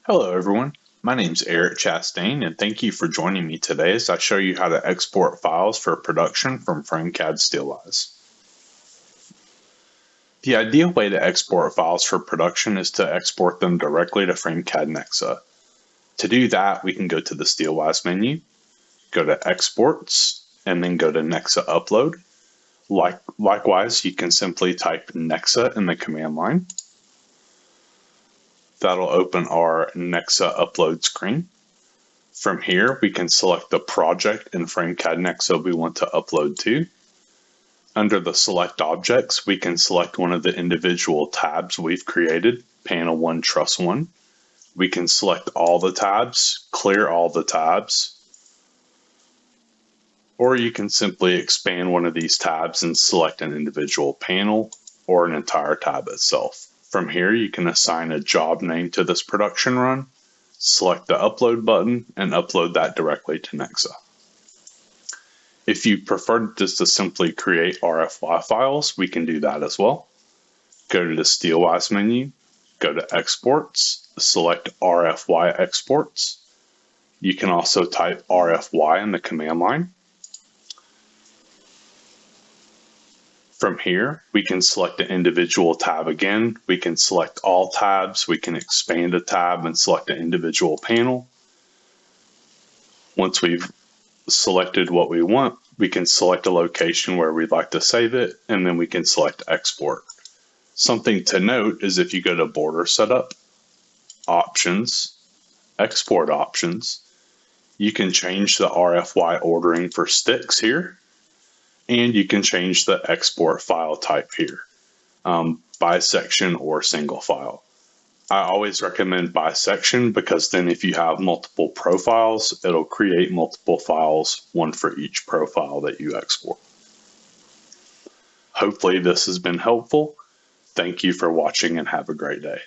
Hello everyone, my name is Eric Chastain and thank you for joining me today as I show you how to export files for production from FRAMECAD Steelwise. The ideal way to export files for production is to export them directly to FRAMECAD Nexa. To do that, we can go to the Steelwise menu, go to Exports, and then go to Nexa Upload. Likewise, you can simply type Nexa in the command line. That'll open our Nexa upload screen. From here, we can select the project in FRAMECAD Nexa we want to upload to. Under the Select Objects, we can select one of the individual tabs we've created, Panel 1, Truss 1. We can select all the tabs, clear all the tabs, or you can simply expand one of these tabs and select an individual panel or an entire tab itself. From here, you can assign a job name to this production run, select the upload button, and upload that directly to Nexa. If you prefer just to simply create RFY files, we can do that as well. Go to the Steelwise menu, go to Exports, select RFY Exports. You can also type RFY in the command line. From here, we can select an individual tab again. We can select all tabs. We can expand a tab and select an individual panel. Once we've selected what we want, we can select a location where we'd like to save it, and then we can select Export. Something to note is if you go to Border Setup, Options, Export Options, you can change the RFY ordering for sticks here. And you can change the export file type here, by section or single file. I always recommend by section because then if you have multiple profiles, it'll create multiple files, one for each profile that you export. Hopefully this has been helpful. Thank you for watching and have a great day.